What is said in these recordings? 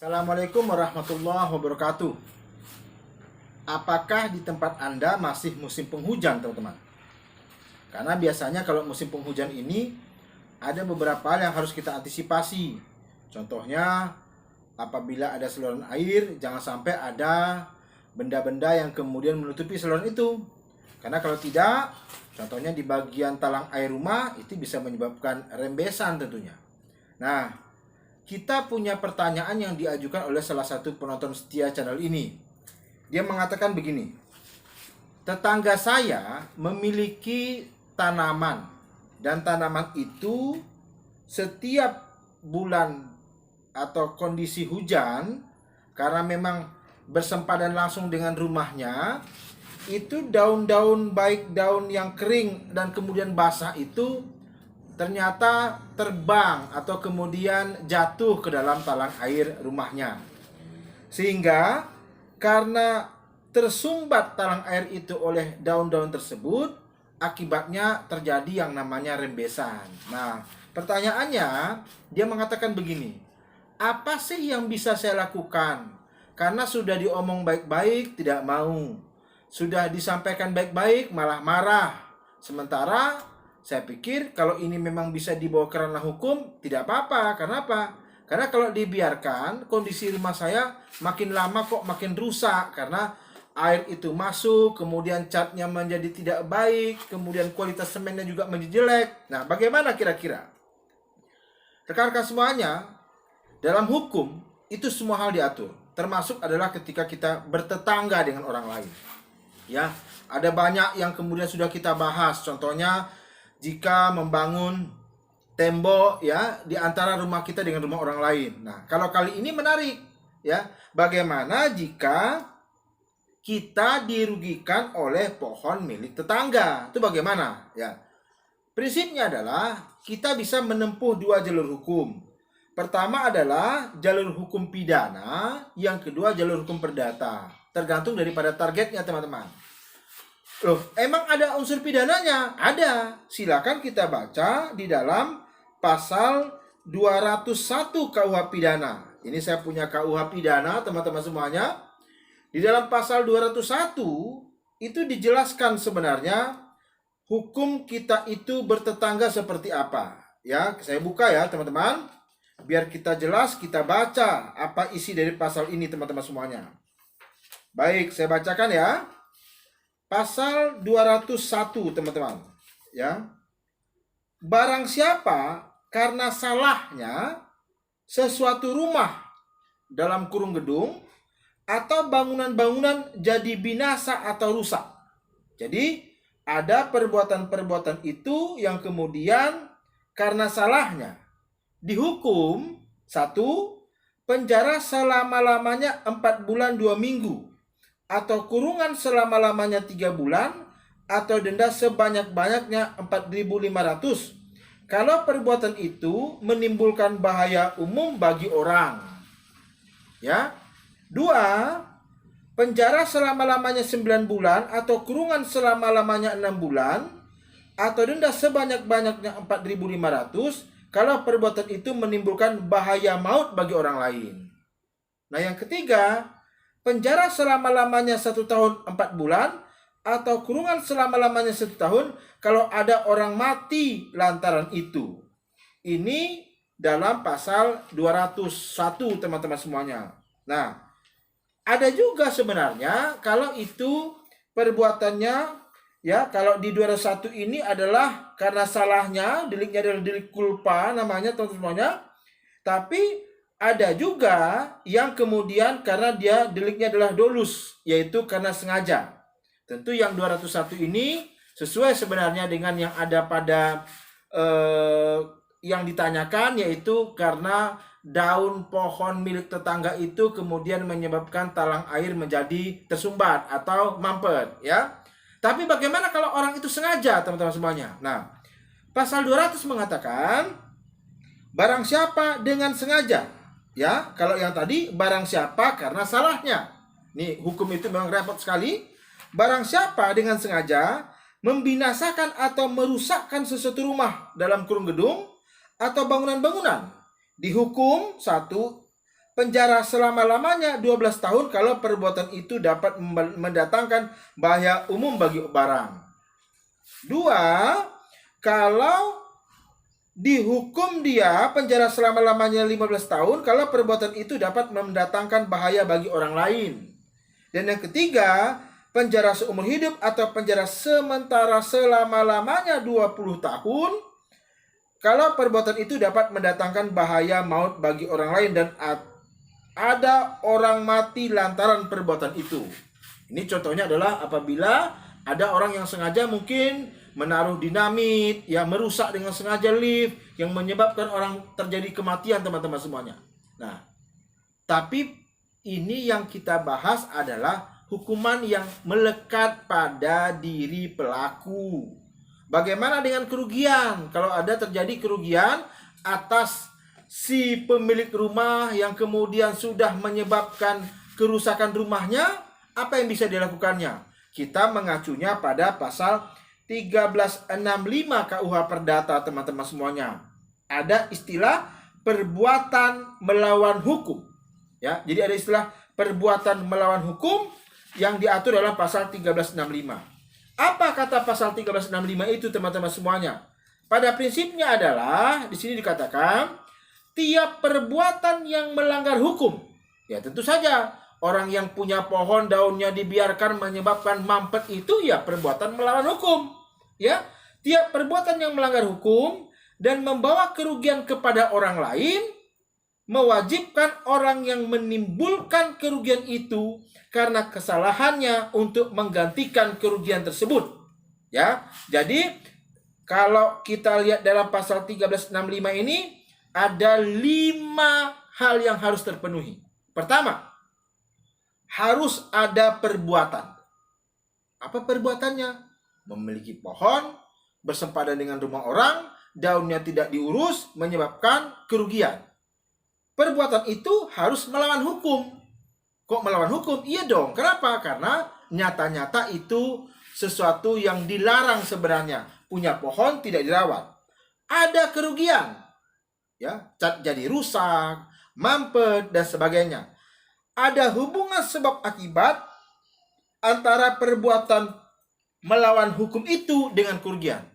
Assalamualaikum warahmatullahi wabarakatuh. Apakah di tempat Anda masih musim penghujan, teman-teman? Karena biasanya kalau musim penghujan ini ada beberapa hal yang harus kita antisipasi. Contohnya, apabila ada saluran air, jangan sampai ada benda-benda yang kemudian menutupi saluran itu. Karena kalau tidak, contohnya di bagian talang air rumah, itu bisa menyebabkan rembesan tentunya. Nah, kita punya pertanyaan yang diajukan oleh salah satu penonton setia channel ini. Dia mengatakan begini, tetangga saya memiliki tanaman, dan tanaman itu setiap bulan atau kondisi hujan, karena memang bersempadan langsung dengan rumahnya, itu daun-daun, baik daun yang kering dan kemudian basah itu ternyata terbang atau kemudian jatuh ke dalam talang air rumahnya. Sehingga karena tersumbat talang air itu oleh daun-daun tersebut, akibatnya terjadi yang namanya rembesan. Nah, pertanyaannya, dia mengatakan begini, apa sih yang bisa saya lakukan? Karena sudah diomong baik-baik, tidak mau. Sudah disampaikan baik-baik, malah marah. Sementara saya pikir kalau ini memang bisa dibawa ke ranah hukum, tidak apa-apa. Kenapa? Karena kalau dibiarkan, kondisi rumah saya makin lama kok makin rusak. Karena air itu masuk, kemudian catnya menjadi tidak baik, kemudian kualitas semennya juga menjadi jelek. Nah, bagaimana kira-kira? Rekan-rekan semuanya, dalam hukum, itu semua hal diatur. Termasuk adalah ketika kita bertetangga dengan orang lain. Ya, ada banyak yang kemudian sudah kita bahas. Contohnya, jika membangun tembok ya di antara rumah kita dengan rumah orang lain. Nah, kalau kali ini menarik ya, bagaimana jika kita dirugikan oleh pohon milik tetangga? Itu bagaimana? Ya. Prinsipnya adalah kita bisa menempuh dua jalur hukum. Pertama adalah jalur hukum pidana, yang kedua jalur hukum perdata. Tergantung daripada targetnya, teman-teman. Loh, emang ada unsur pidananya? Ada. Silakan kita baca di dalam pasal 201 KUH pidana. Ini saya punya KUH pidana, teman-teman semuanya. Di dalam pasal 201 itu dijelaskan sebenarnya hukum kita itu bertetangga seperti apa. Ya, saya buka ya, teman-teman. Biar kita jelas, kita baca apa isi dari pasal ini, teman-teman semuanya. Baik, saya bacakan ya. Pasal 201, teman-teman. Ya. Barang siapa karena salahnya sesuatu rumah dalam kurung gedung atau bangunan-bangunan jadi binasa atau rusak. Jadi ada perbuatan-perbuatan itu yang kemudian karena salahnya dihukum, 1, penjara selama-lamanya 4 bulan 2 minggu. Atau kurungan selama-lamanya 3 bulan, atau denda sebanyak-banyaknya 4.500 kalau perbuatan itu menimbulkan bahaya umum bagi orang. Ya. 2, penjara selama-lamanya 9 bulan atau kurungan selama-lamanya 6 bulan, atau denda sebanyak-banyaknya 4.500 kalau perbuatan itu menimbulkan bahaya maut bagi orang lain. Nah, yang ketiga, penjara selama-lamanya 1 tahun 4 bulan atau kurungan selama-lamanya 1 tahun kalau ada orang mati lantaran itu. Ini dalam pasal 201, teman-teman semuanya. Nah, ada juga sebenarnya kalau itu perbuatannya ya, kalau di 201 ini adalah karena salahnya, deliknya adalah delik culpa namanya, teman-teman semuanya. Tapi ada juga yang kemudian karena dia deliknya adalah dolus, yaitu karena sengaja. Tentu yang 201 ini sesuai sebenarnya dengan yang ada pada yang ditanyakan, yaitu karena daun pohon milik tetangga itu kemudian menyebabkan talang air menjadi tersumbat atau mampet ya. Tapi bagaimana kalau orang itu sengaja, teman-teman semuanya? Nah, pasal 200 mengatakan barang siapa dengan sengaja. Ya, kalau yang tadi barang siapa karena salahnya. Nih, hukum itu memang repot sekali. Barang siapa dengan sengaja membinasakan atau merusakkan sesuatu rumah dalam kurung gedung atau bangunan-bangunan, dihukum 1, penjara selama-lamanya 12 tahun kalau perbuatan itu dapat mendatangkan bahaya umum bagi barang. 2, kalau dihukum dia penjara selama-lamanya 15 tahun kalau perbuatan itu dapat mendatangkan bahaya bagi orang lain. Dan yang ketiga, penjara seumur hidup atau penjara sementara selama-lamanya 20 tahun kalau perbuatan itu dapat mendatangkan bahaya maut bagi orang lain dan ada orang mati lantaran perbuatan itu. Ini contohnya adalah apabila ada orang yang sengaja mungkin menaruh dinamit, ya, merusak dengan sengaja lift yang menyebabkan orang terjadi kematian, teman-teman semuanya. Nah, tapi ini yang kita bahas adalah hukuman yang melekat pada diri pelaku. Bagaimana dengan kerugian? Kalau ada terjadi kerugian atas si pemilik rumah yang kemudian sudah menyebabkan kerusakan rumahnya, apa yang bisa dilakukannya? Kita mengacunya pada pasal 1365 KUH Perdata, teman-teman semuanya. Ada istilah perbuatan melawan hukum. Ya, jadi ada istilah perbuatan melawan hukum yang diatur dalam pasal 1365. Apa kata pasal 1365 itu, teman-teman semuanya? Pada prinsipnya adalah di sini dikatakan tiap perbuatan yang melanggar hukum. Ya, tentu saja orang yang punya pohon daunnya dibiarkan menyebabkan mampet itu ya perbuatan melawan hukum. Ya, tiap perbuatan yang melanggar hukum dan membawa kerugian kepada orang lain mewajibkan orang yang menimbulkan kerugian itu karena kesalahannya untuk menggantikan kerugian tersebut. Ya, jadi kalau kita lihat dalam pasal 1365 ini ada 5 hal yang harus terpenuhi. Pertama, harus ada perbuatan. Apa perbuatannya? Memiliki pohon, bersempadan dengan rumah orang, daunnya tidak diurus, menyebabkan kerugian. Perbuatan itu harus melawan hukum. Kok melawan hukum? Iya dong. Kenapa? Karena nyata-nyata itu sesuatu yang dilarang sebenarnya. Punya pohon tidak dirawat. Ada kerugian. Ya, cat jadi rusak, mampet, dan sebagainya. Ada hubungan sebab akibat antara perbuatan melawan hukum itu dengan kerugian.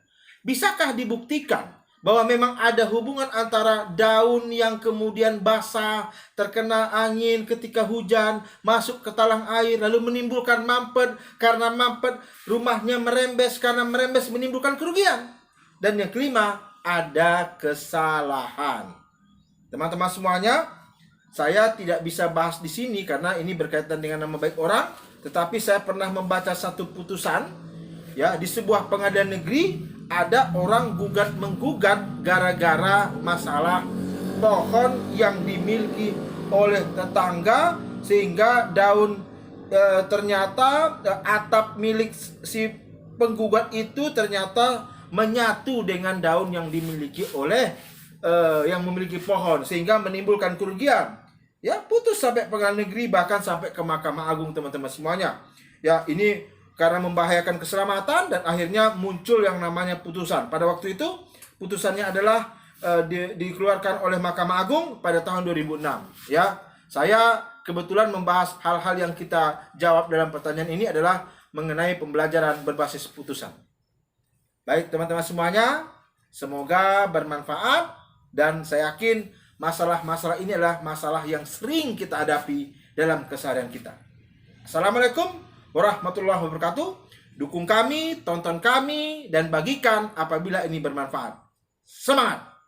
Bisakah dibuktikan bahwa memang ada hubungan antara daun yang kemudian basah, terkena angin ketika hujan, masuk ke talang air, lalu menimbulkan mampet, karena mampet rumahnya merembes, karena merembes menimbulkan kerugian. Dan yang kelima, ada kesalahan. Teman-teman semuanya, saya tidak bisa bahas di sini karena ini berkaitan dengan nama baik orang, tetapi saya pernah membaca satu putusan, ya, di sebuah pengadilan negeri ada orang menggugat gara-gara masalah pohon yang dimiliki oleh tetangga sehingga daun ternyata atap milik si penggugat itu ternyata menyatu dengan daun yang dimiliki oleh yang memiliki pohon sehingga menimbulkan kerugian. Ya, putus sampai pengadilan negeri, bahkan sampai ke Mahkamah Agung, teman-teman semuanya. Ya, ini karena membahayakan keselamatan dan akhirnya muncul yang namanya putusan. Pada waktu itu putusannya adalah dikeluarkan oleh Mahkamah Agung pada tahun 2006. Ya, saya kebetulan membahas hal-hal yang kita jawab dalam pertanyaan ini adalah mengenai pembelajaran berbasis putusan. Baik, teman-teman semuanya, semoga bermanfaat. Dan saya yakin masalah-masalah ini adalah masalah yang sering kita hadapi dalam keseharian kita. Assalamualaikum warahmatullahi wabarakatuh. Dukung kami, tonton kami, dan bagikan apabila ini bermanfaat. Semangat!